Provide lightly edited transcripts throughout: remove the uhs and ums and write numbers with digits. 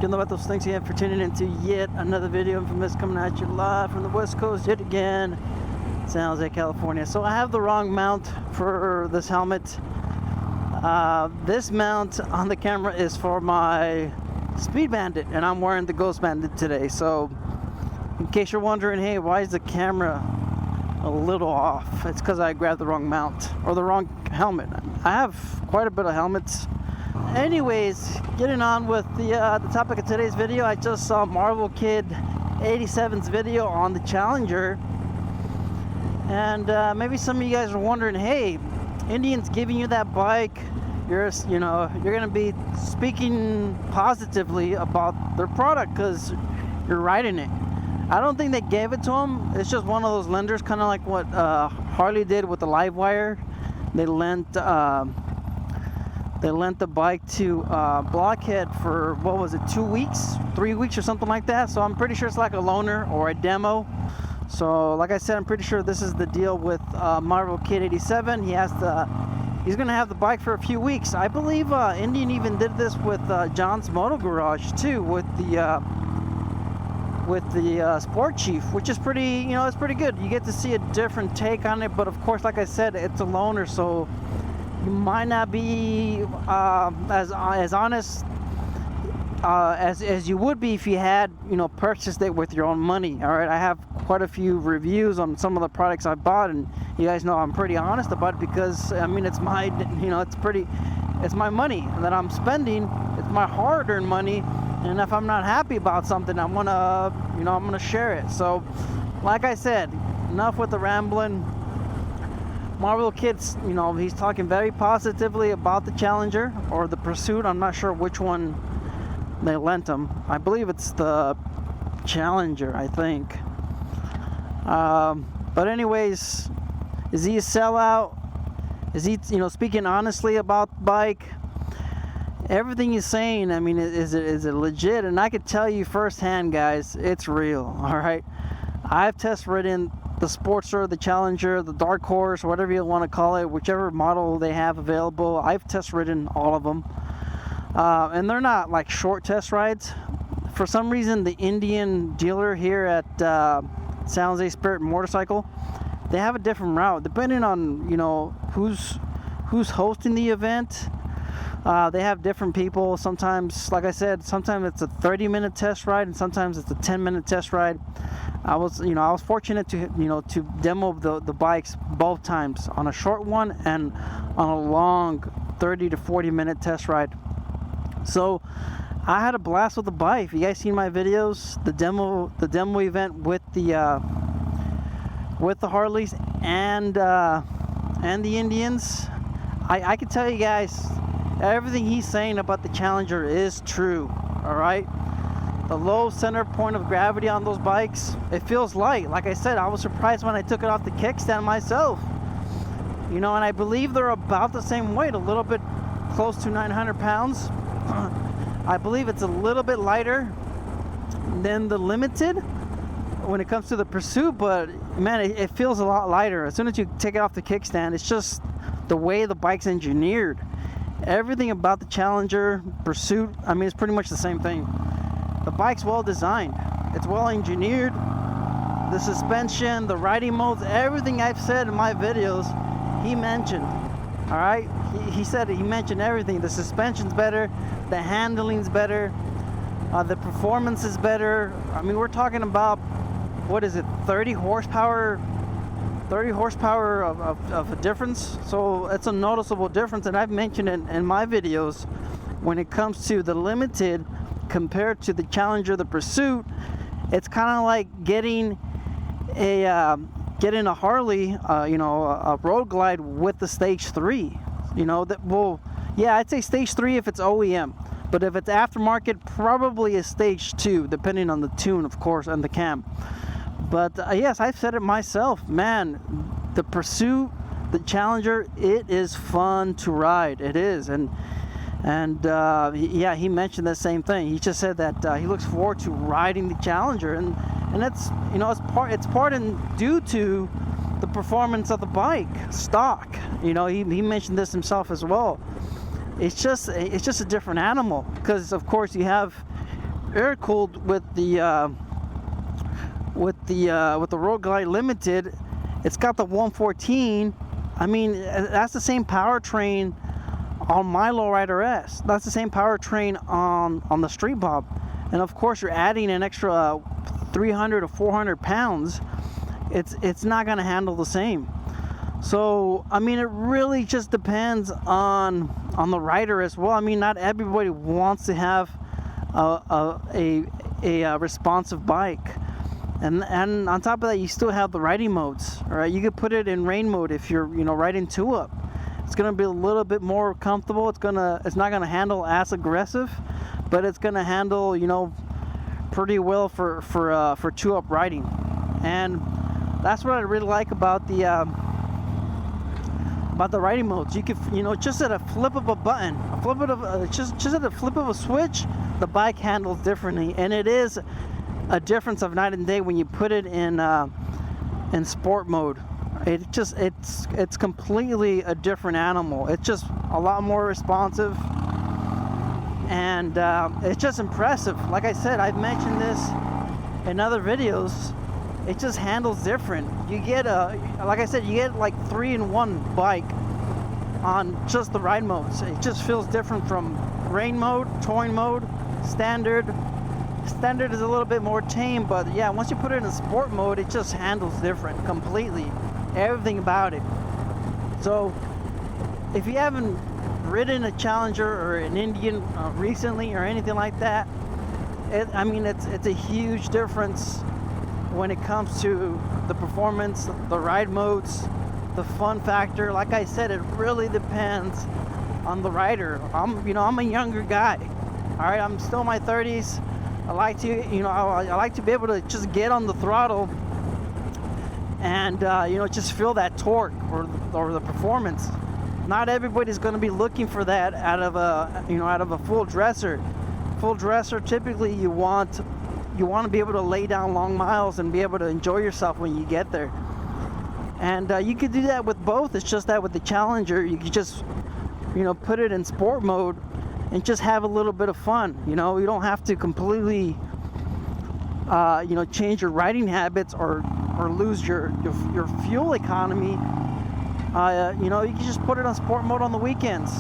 Getting about those things you have for tuning into yet another video. Infamous coming at you live from the West Coast yet again, San Jose, California. So I have the wrong mount for this helmet. This mount on the camera is for my Speed Bandit, and I'm wearing the Ghost Bandit today. So in case you're wondering, hey, why is the camera a little off? It's because I grabbed the wrong mount or the wrong helmet. I have quite a bit of helmets. Anyways, getting on with the topic of today's video. I just saw Marvelkid 87's video on the Challenger, and maybe some of you guys are wondering, hey, Indian's giving you that bike, you're gonna be speaking positively about their product because you're riding it. I don't think they gave it to him. It's just one of those lenders, kind of like what Harley did with the live wire. They lent the bike to Blockhead for, what was it, 2 weeks, 3 weeks or something like that. So I'm pretty sure it's like a loaner or a demo. So like I said, I'm pretty sure this is the deal with Marvelkid 87. He's gonna have the bike for a few weeks. I believe Indian even did this with John's Moto Garage too, with the Sport Chief, which is pretty, it's pretty good. You get to see a different take on it, but of course, like I said, it's a loaner, so you might not be as honest as you would be if you had, purchased it with your own money. All right, I have quite a few reviews on some of the products I bought, and you guys know I'm pretty honest about it because it's my, it's my money that I'm spending. It's my hard-earned money, and if I'm not happy about something, I'm gonna share it. So, like I said, enough with the rambling. Marvelkid's, he's talking very positively about the Challenger or the Pursuit. I'm not sure which one they lent him. I believe it's the Challenger, I think. But anyways, is he a sellout? Is he, speaking honestly about the bike? Everything he's saying, is it legit? And I could tell you firsthand, guys, it's real. All right, I've test ridden the Sportster, the Challenger, the Dark Horse, whatever you want to call it, whichever model they have available. I've test ridden all of them, and they're not like short test rides. For some reason, the Indian dealer here at San Jose Spirit Motorcycle, they have a different route depending on who's hosting the event. They have different people. Sometimes, like I said, sometimes it's a 30-minute test ride, and sometimes it's a 10-minute test ride. I was fortunate to demo the bikes both times, on a short one and on a long 30 to 40-minute test ride. So I had a blast with the bike. If you guys seen my videos, the demo event with the Harleys and the Indians, I can tell you guys, everything he's saying about the Challenger is true. All right, the low center point of gravity on those bikes, it feels light. Like I said, I was surprised when I took it off the kickstand myself. And I believe they're about the same weight, a little bit close to 900 pounds. I believe it's a little bit lighter than the Limited when it comes to the Pursuit, but man, it feels a lot lighter. As soon as you take it off the kickstand, it's just the way the bike's engineered. Everything about the Challenger, Pursuit, it's pretty much the same thing. The bike's well designed. It's well engineered. The suspension, the riding modes, everything I've said in my videos, he mentioned. All right? He mentioned everything. The suspension's better. The handling's better. The performance is better. We're talking about, 30 horsepower of a difference. So it's a noticeable difference, and I've mentioned it in my videos. When it comes to the Limited compared to the Challenger, the Pursuit, it's kind of like getting a Harley, a Road Glide with the Stage 3. I'd say Stage 3 if it's OEM, but if it's aftermarket, probably a Stage 2, depending on the tune, of course, and the cam. But yes, I've said it myself, man, the Pursuit, the Challenger, it is fun to ride. It is. And he mentioned the same thing. He just said that he looks forward to riding the Challenger, and that's, it's part and due to the performance of the bike stock. He mentioned this himself as well. It's just a different animal, because of course you have air cooled with the Road Glide Limited. It's got the 114. I mean, that's the same powertrain on my Lowrider S. That's the same powertrain on the Street Bob. And of course, you're adding an extra 300 to 400 pounds. It's not going to handle the same. So I mean, it really just depends on the rider as well. I mean, not everybody wants to have a responsive bike. And on top of that, you still have the riding modes. All right, you could put it in rain mode if you're riding 2-up. It's gonna be a little bit more comfortable. It's not gonna handle as aggressive, but it's gonna handle pretty well for 2-up riding. And that's what I really like about the riding modes. You could just at a flip of a button, just at a flip of a switch, the bike handles differently, and it is a difference of night and day when you put it in sport mode. It's completely a different animal. It's just a lot more responsive, and it's just impressive. Like I said, I've mentioned this in other videos. It just handles different. You get like I said, you get like 3-in-1 bike on just the ride modes. It just feels different from rain mode, touring mode, standard. Standard is a little bit more tame, but yeah, once you put it in sport mode, it just handles different completely. Everything about it. So if you haven't ridden a Challenger or an Indian recently or anything like that, it's a huge difference when it comes to the performance, the ride modes, the fun factor. Like I said, it really depends on the rider. I'm a younger guy. All right, I'm still in my 30s. I like to be able to just get on the throttle and just feel that torque or the performance. Not everybody's going to be looking for that out of a full dresser. Full dresser, typically you want to be able to lay down long miles and be able to enjoy yourself when you get there. And you could do that with both. It's just that with the Challenger, you could just put it in sport mode and just have a little bit of fun. You don't have to completely change your riding habits or lose your fuel economy. You can just put it on sport mode on the weekends.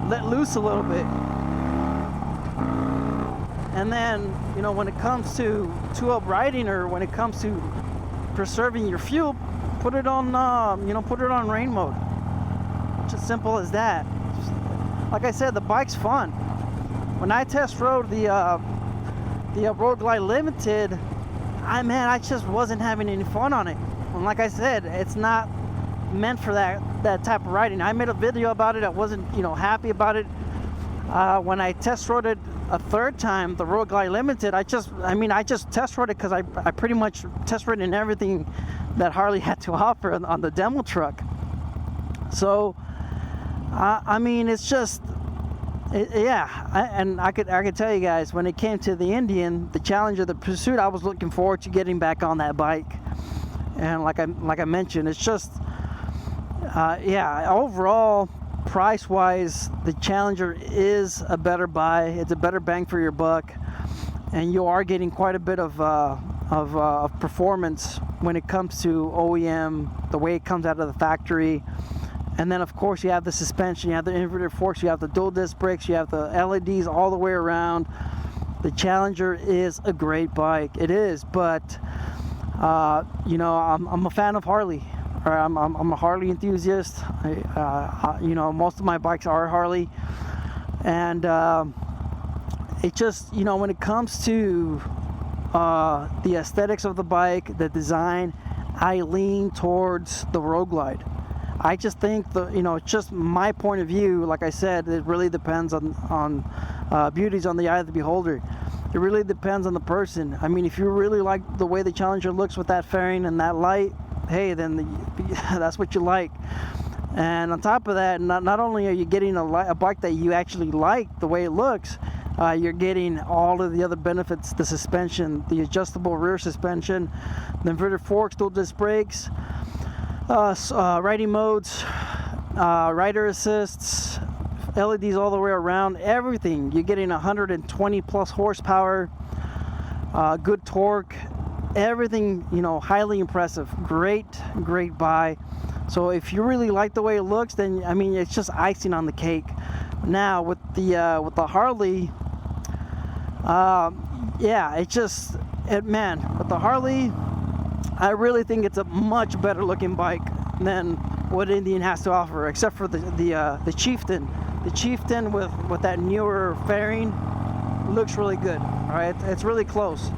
Let loose a little bit. And then when it comes to 2-up riding, or when it comes to preserving your fuel, put it on rain mode. It's as simple as that. Like I said, the bike's fun. When I test rode the Road Glide Limited, I just wasn't having any fun on it. And like I said, it's not meant for that type of riding. I made a video about it. I wasn't happy about it. When I test rode it a third time, the Road Glide Limited, I just test rode it because I pretty much test rode in everything that Harley had to offer on the demo truck. So it's just, and I could tell you guys, when it came to the Indian, the Challenger, the Pursuit, I was looking forward to getting back on that bike. And like I mentioned, it's just, overall, price-wise, the Challenger is a better buy. It's a better bang for your buck, and you are getting quite a bit of performance when it comes to OEM, the way it comes out of the factory. And then of course you have the suspension, you have the inverted forks, you have the dual disc brakes, you have the LEDs all the way around. The Challenger is a great bike. It is, but I'm a fan of Harley. Or I'm a Harley enthusiast. Most of my bikes are Harley, and it just when it comes to the aesthetics of the bike, the design, I lean towards the Road Glide. I just think it's just my point of view. Like I said, it really depends on beauty's on the eye of the beholder. It really depends on the person. I mean, if you really like the way the Challenger looks with that fairing and that light, hey, then that's what you like. And on top of that, not only are you getting a bike that you actually like the way it looks, you're getting all of the other benefits: the suspension, the adjustable rear suspension, the inverted forks, dual disc brakes, riding modes, rider assists, LEDs all the way around, everything. You're getting 120 plus horsepower, good torque, everything, you know, highly impressive. Great buy. So if you really like the way it looks, then I mean, it's just icing on the cake. Now with the Harley, yeah, it's just man, with the Harley, I really think it's a much better looking bike than what Indian has to offer, except for the Chieftain. The Chieftain with that newer fairing looks really good. All right, it's really close.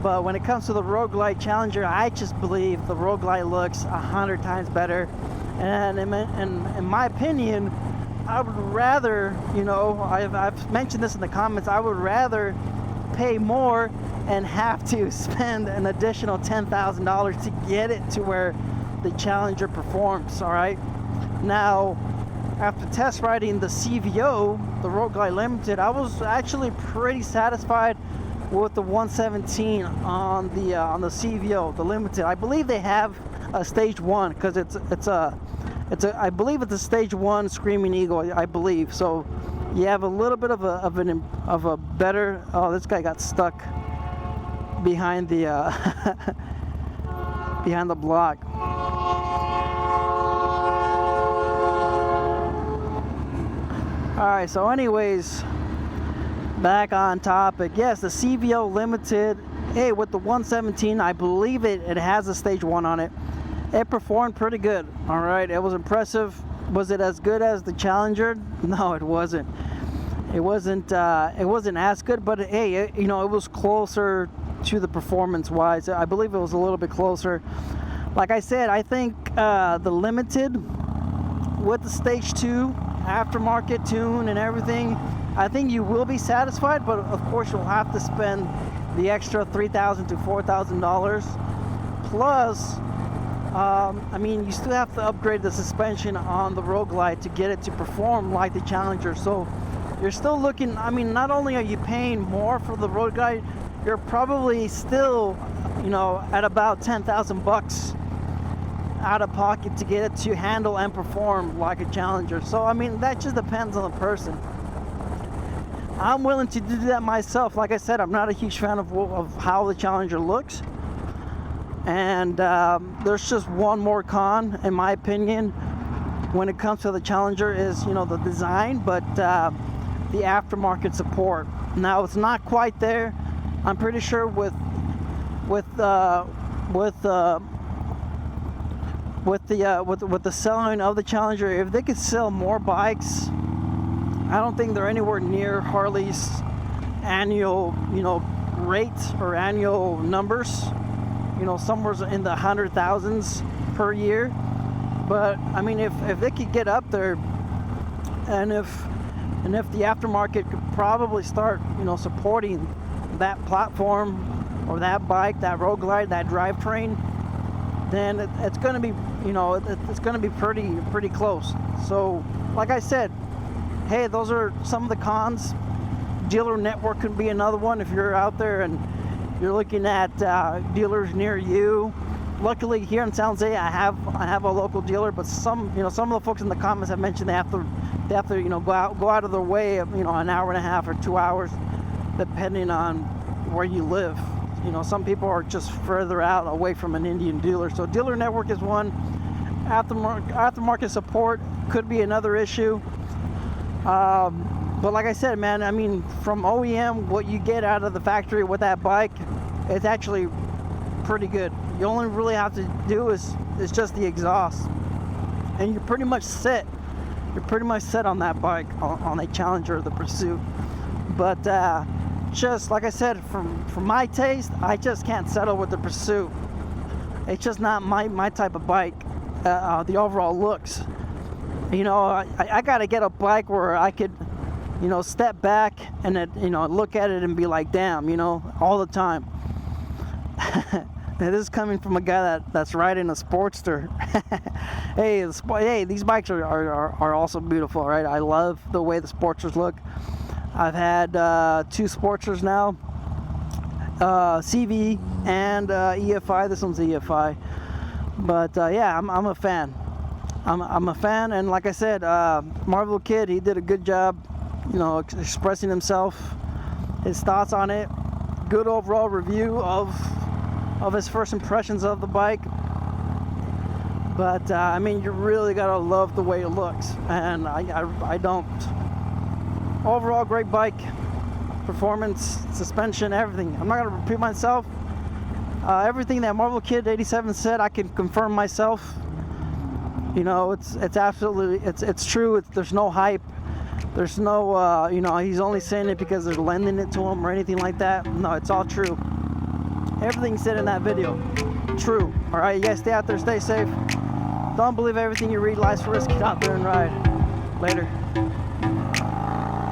But when it comes to the Rogue Glide Challenger, I just believe the Rogue Glide looks 100 times better. And in my opinion, I would rather, you know, I've mentioned this in the comments, I would rather pay more and have to spend an additional $10,000 to get it to where the Challenger performs. All right. Now, after test riding the CVO, the Rogue Glide Limited, I was actually pretty satisfied with the 117 on the CVO, the Limited. I believe they have a stage 1 because I believe it's a stage 1 Screaming Eagle, I believe. So you have a little bit of a better. Oh, this guy got stuck behind the behind the block. All right. So, anyways, back on topic. Yes, the CVO Limited. Hey, with the 117, I believe it has a stage 1 on it. It performed pretty good. All right, it was impressive. Was it as good as the Challenger? No, it wasn't. It wasn't as good, but hey, you know, it was closer to the performance-wise. I believe it was a little bit closer. Like I said, I think the Limited with the stage 2 aftermarket tune and everything, I think you will be satisfied, but of course you'll have to spend the extra $3,000 to $4,000 plus. I mean, you still have to upgrade the suspension on the Rogue Glide to get it to perform like the Challenger. So you're still looking, I mean, not only are you paying more for the Rogue Glide, you're probably still, you know, at about $10,000 out of pocket to get it to handle and perform like a Challenger. So I mean, that just depends on the person. I'm willing to do that myself. Like I said, I'm not a huge fan of how the Challenger looks. And there's just one more con, in my opinion, when it comes to the Challenger is, you know, the design, but the aftermarket support. Now, it's not quite there. I'm pretty sure with the selling of the Challenger, if they could sell more bikes, I don't think they're anywhere near Harley's annual, you know, rate or annual numbers. You know, somewhere in the 100,000s per year. But I mean, if they could get up there, and if the aftermarket could probably start, you know, supporting that platform or that bike, that Rogue Glide, that drivetrain, then it's going to be, you know, it's going to be pretty close. So, like I said, hey, those are some of the cons. Dealer network could be another one if you're out there and you're looking at dealers near you. Luckily, here in San Jose, I have a local dealer, but some of the folks in the comments have mentioned they have to, you know, go out of their way, of, you know, an hour and a half or 2 hours, depending on where you live. You know, some people are just further out away from an Indian dealer. So dealer network is one. Aftermarket support could be another issue. But like I said, man, I mean, from OEM, what you get out of the factory with that bike, it's actually pretty good. You only really have to do is just the exhaust, and you're pretty much set. You're pretty much set on that bike, on a Challenger or the Pursuit. But just like I said, for my taste, I just can't settle with the Pursuit. It's just not my type of bike. The overall looks, you know, I gotta get a bike where I could, you know, step back and then, you know, look at it and be like, damn, you know, all the time. This is coming from a guy that's riding a Sportster. Hey, these bikes are also beautiful, right? I love the way the Sportsters look. I've had 2 Sportsters now, CV and EFI. This one's EFI, but yeah, I'm a fan. I'm a fan, and like I said, Marvelkid, he did a good job, you know, expressing himself, his thoughts on it. Good overall review of his first impressions of the bike. But I mean, you really gotta love the way it looks, and I don't. Overall, great bike, performance, suspension, everything. I'm not gonna repeat myself. Everything that Marvelkid 87 said, I can confirm myself. You know, it's absolutely, it's true. There's no hype. There's no, you know, he's only saying it because they're lending it to him or anything like that. No, it's all true. Everything he said in that video, true. All right, you guys stay out there, stay safe. Don't believe everything you read. Life's for risk. Get out there and ride. Later.